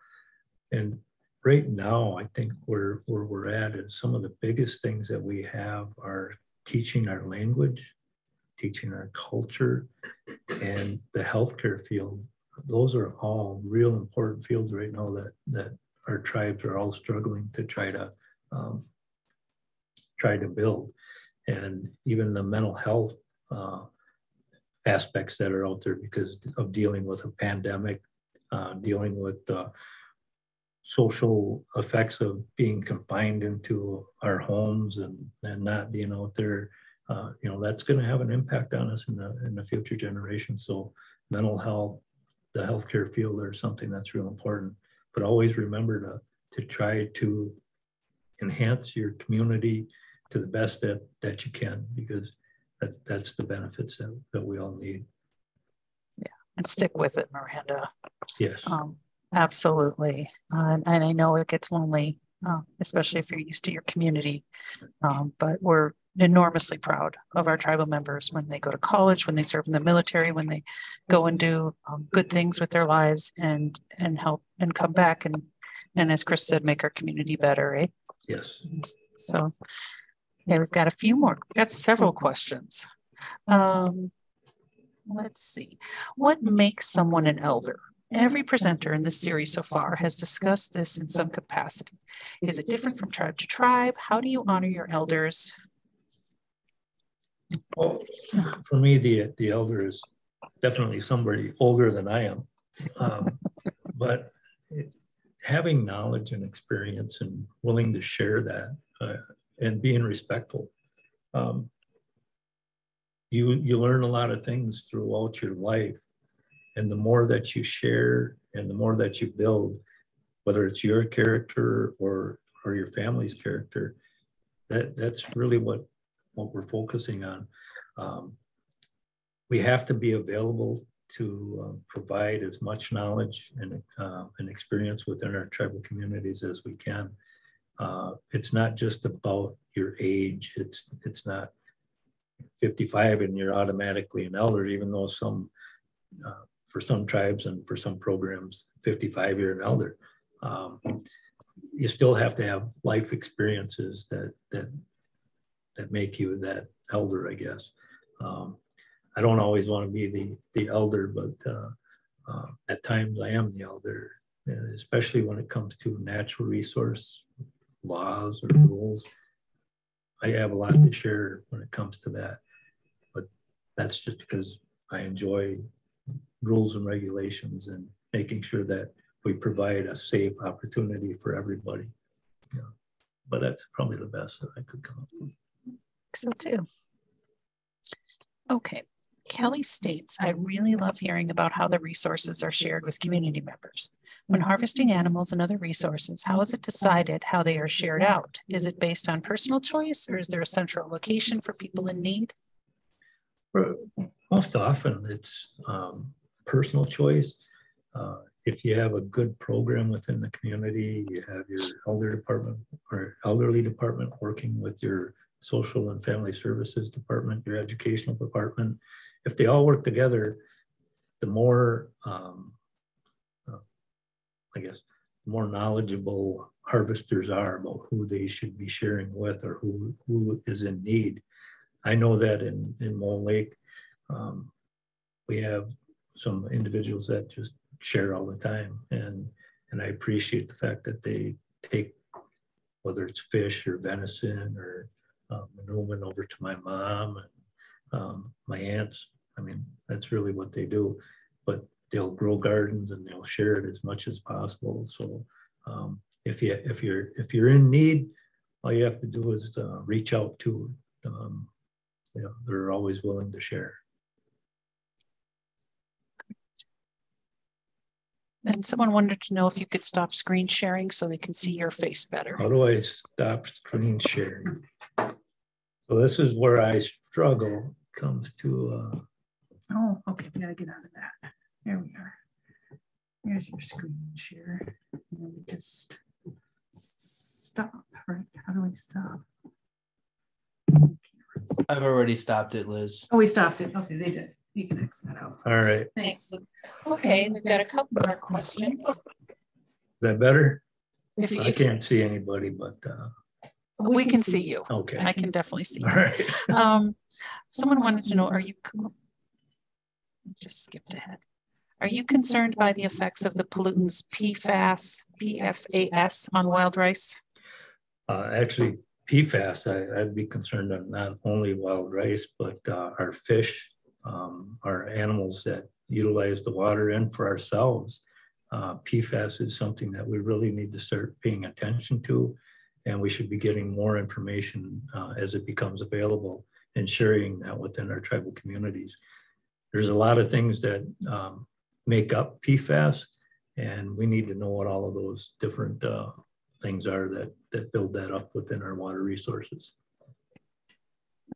And right now, I think where we're at is some of the biggest things that we have are teaching our language, teaching our culture, and the healthcare field. Those are all real important fields right now that our tribes are all struggling to try to build. And even the mental health aspects that are out there because of dealing with a pandemic, dealing with social effects of being confined into our homes and not being out there, you know, that's going to have an impact on us in the future generations. So mental health, the healthcare field, are something that's real important. But always remember to try to enhance your community to the best that you can, because that's the benefits that we all need. Yeah, and stick with it, Miranda. Yes. Absolutely. And I know it gets lonely, especially if you're used to your community. But we're enormously proud of our tribal members when they go to college, when they serve in the military, when they go and do good things with their lives and help and come back and as Chris said, make our community better, right? Yes. So yeah, we've got a few more. We've got several questions. Let's see. What makes someone an elder? Every presenter in this series so far has discussed this in some capacity. Is it different from tribe to tribe? How do you honor your elders? Well, for me, the elder is definitely somebody older than I am. But having knowledge and experience and willing to share that and being respectful. You learn a lot of things throughout your life. And the more that you share and the more that you build, whether it's your character or your family's character, that's really what we're focusing on. We have to be available to provide as much knowledge and experience within our tribal communities as we can. It's not just about your age. It's not 55 and you're automatically an elder, even though for some tribes and for some programs, 55 you're an elder. You still have to have life experiences that make you that elder, I guess. I don't always want to be the elder, but at times I am the elder, especially when it comes to natural resource laws or rules. I have a lot to share when it comes to that, but that's just because I enjoy rules and regulations and making sure that we provide a safe opportunity for everybody. Yeah. But that's probably the best that I could come up with. So too. Okay. Kelly states, I really love hearing about how the resources are shared with community members. When harvesting animals and other resources, how is it decided how they are shared out? Is it based on personal choice, or is there a central location for people in need? Most often it's personal choice. If you have a good program within the community, you have your elder department or elderly department working with your social and family services department, your educational department. If they all work together, the more, I guess, the more knowledgeable harvesters are about who they should be sharing with or who is in need. I know that in Mole Lake, we have some individuals that just share all the time. And I appreciate the fact that they take, whether it's fish or venison or manoomin over to my mom and my aunts. I mean, that's really what they do. But they'll grow gardens and they'll share it as much as possible. So if you're in need, all you have to do is reach out to. They're always willing to share. And someone wanted to know if you could stop screen sharing so they can see your face better. How do I stop screen sharing? So this is where I struggle. Comes to. Oh, okay. We gotta get out of that. There we are. Here's your screen share. And then we just stop. Right? How do we stop? I've already stopped it, Liz. Oh, we stopped it. Okay, they did. You can X that out. All right. Thanks. Okay, we've got a couple more questions. Is that better? If I can't see anybody, but we can see you. okay. I can definitely see you. All right. Someone wanted to know, are you, just skipped ahead. Are you concerned by the effects of the pollutants PFAS on wild rice? Actually, PFAS, I'd be concerned on not only wild rice, but our fish, our animals that utilize the water, and for ourselves. PFAS is something that we really need to start paying attention to, and we should be getting more information as it becomes available and sharing that within our tribal communities. There's a lot of things that make up PFAS, and we need to know what all of those different things are that build that up within our water resources.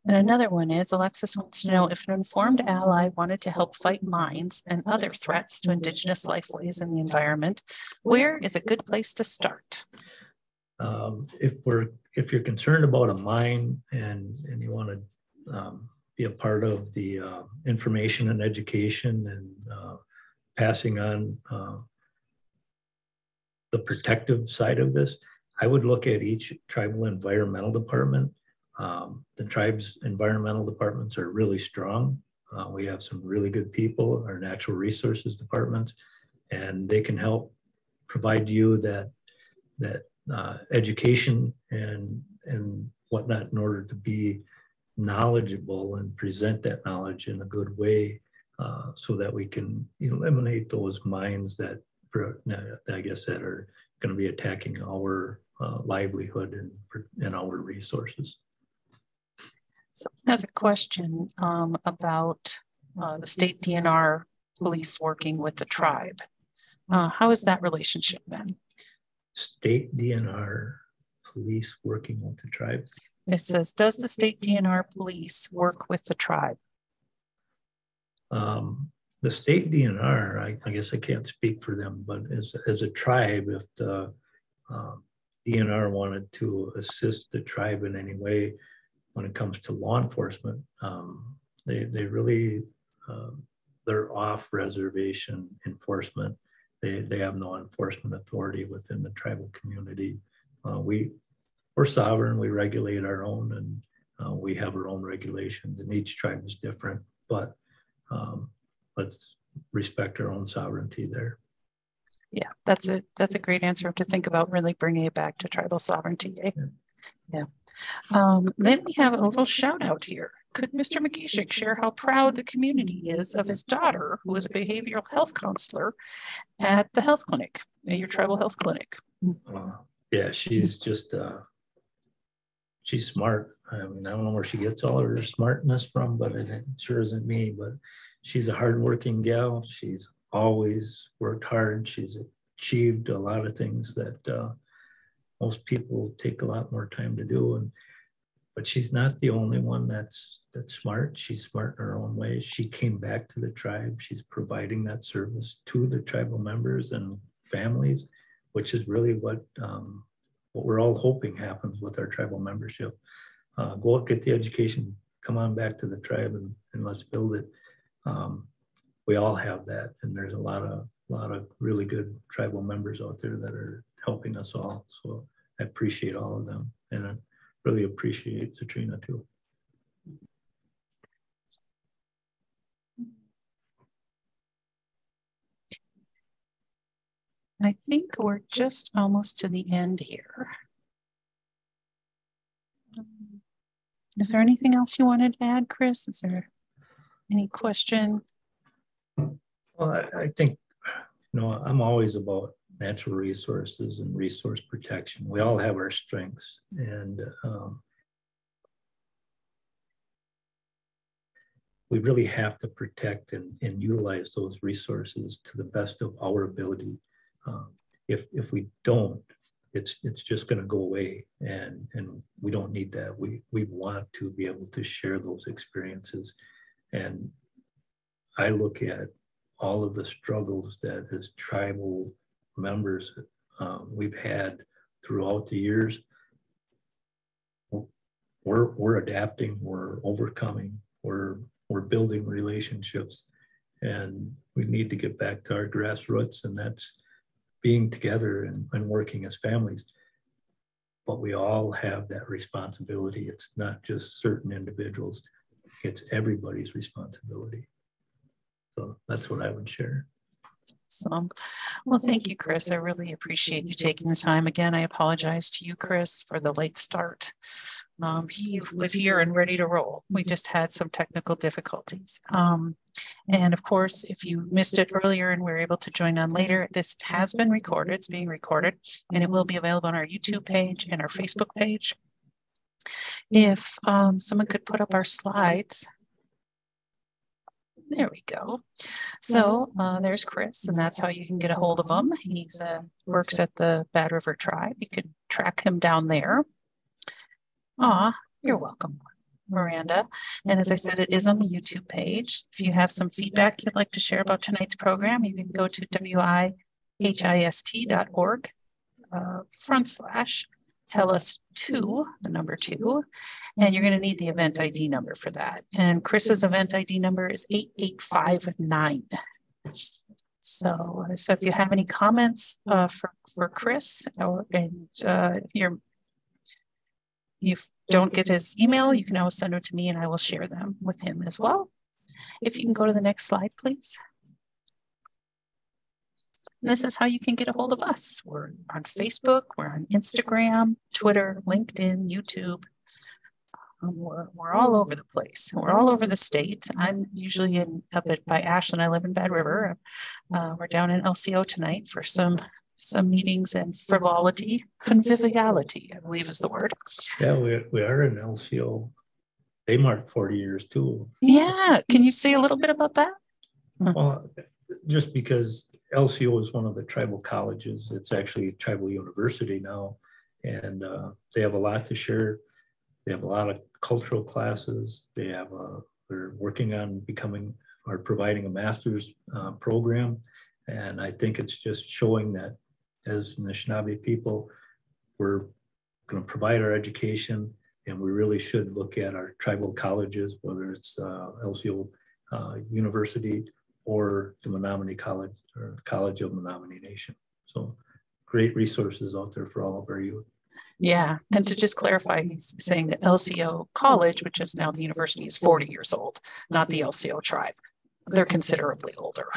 And another one is, Alexis wants to know if an informed ally wanted to help fight mines and other threats to Indigenous lifeways in the environment, where is a good place to start? If you're concerned about a mine and you want to be a part of the information and education and passing on the protective side of this, I would look at each tribal environmental department. The tribe's environmental departments are really strong. We have some really good people, our natural resources departments, and they can help provide you that education and whatnot in order to be knowledgeable and present that knowledge in a good way, so that we can eliminate those mines that I guess that are going to be attacking our livelihood and our resources. So has a question about the state DNR police working with the tribe. How is that relationship then? State DNR police working with the tribe? It says, does the state DNR police work with the tribe? The state DNR, I guess I can't speak for them, but as a tribe, if the DNR wanted to assist the tribe in any way when it comes to law enforcement, they really, they're off reservation enforcement. They have no enforcement authority within the tribal community. We're sovereign, we regulate our own, and we have our own regulations, and each tribe is different, but let's respect our own sovereignty there. Yeah, that's a great answer to think about, really bringing it back to tribal sovereignty. Eh? Yeah. Then we have a little shout out here. Could Mr. McGeshick share how proud the community is of his daughter, who is a behavioral health counselor at the health clinic, at your tribal health clinic? Yeah, she's just, she's smart. I mean, I don't know where she gets all her smartness from, but it sure isn't me. But she's a hardworking gal. She's always worked hard. She's achieved a lot of things that most people take a lot more time to do. But she's not the only one that's smart. She's smart in her own way. She came back to the tribe. She's providing that service to the tribal members and families, which is really what we're all hoping happens with our tribal membership. Go out, get the education, come on back to the tribe, and let's build it. We all have that, and there's a lot of really good tribal members out there that are helping us all. So I appreciate all of them, and I really appreciate Katrina too. I think we're just almost to the end here. Is there anything else you wanted to add, Chris? Is there any question? Well, I think, I'm always about natural resources and resource protection. We all have our strengths, and we really have to protect and utilize those resources to the best of our ability. If we don't, it's just going to go away, and we don't need that. We want to be able to share those experiences, and I look at all of the struggles that as tribal members we've had throughout the years. We're adapting, we're overcoming, we're building relationships, and we need to get back to our grassroots, and that's being together and working as families. But we all have that responsibility. It's not just certain individuals, it's everybody's responsibility. So that's what I would share. Well, thank you, Chris. I really appreciate you taking the time. Again, I apologize to you, Chris, for the late start. He was here and ready to roll. We just had some technical difficulties. And of course, if you missed it earlier and were able to join on later, this has been recorded. It's being recorded, and it will be available on our YouTube page and our Facebook page. If someone could put up our slides. There we go. So there's Chris, and that's how you can get a hold of him. He works at the Bad River Tribe. You can track him down there. You're welcome, Miranda. And as I said, it is on the YouTube page. If you have some feedback you'd like to share about tonight's program, you can go to wihist.org /tell us the number 2, and you're going to need the event ID number for that. And Chris's event ID number is 8859. So if you have any comments for Chris, or you don't get his email, you can always send them to me and I will share them with him as well. If you can go to the next slide, please. And this is how you can get a hold of us. We're on Facebook, we're on Instagram, Twitter, LinkedIn, YouTube. We're all over the place. We're all over the state. I'm usually up by Ashland. I live in Bad River. We're down in LCO tonight for some meetings and conviviality, I believe is the word. Yeah, we are in LCO. They marked 40 years too. Yeah, can you say a little bit about that? Well, just because LCO is one of the tribal colleges, it's actually a tribal university now, and they have a lot to share. They have a lot of cultural classes. They're working on providing a master's program, and I think it's just showing that as Anishinaabe people, we're going to provide our education, and we really should look at our tribal colleges, whether it's LCO University or the Menominee College or the College of Menominee Nation. So great resources out there for all of our youth. Yeah, and to just clarify, he's saying that LCO College, which is now the university, is 40 years old, not the LCO tribe. They're considerably older.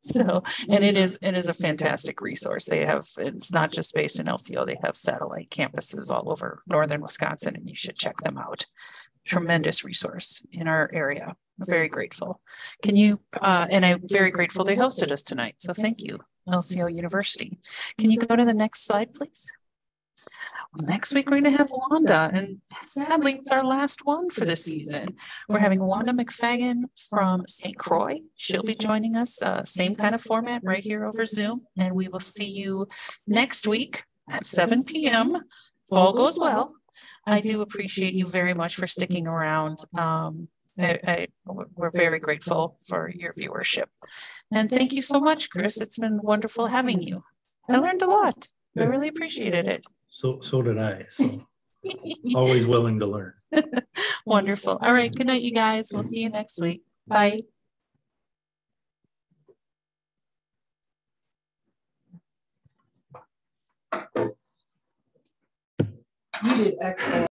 So, and it is a fantastic resource. It's not just based in LCO, they have satellite campuses all over northern Wisconsin, and you should check them out. Tremendous resource in our area. I'm very grateful. And I'm very grateful they hosted us tonight. So thank you, LCO University. Can you go to the next slide, please? Well, next week, we're going to have Wanda, and sadly, it's our last one for this season. We're having Wanda McFagan from St. Croix. She'll be joining us, same kind of format right here over Zoom, and we will see you next week at 7 p.m. If all goes well. I do appreciate you very much for sticking around. We're very grateful for your viewership. And thank you so much, Chris. It's been wonderful having you. I learned a lot. I really appreciated it. So did I. So always willing to learn. Wonderful. All right. Good night, you guys. We'll see you next week. Bye. You did excellent.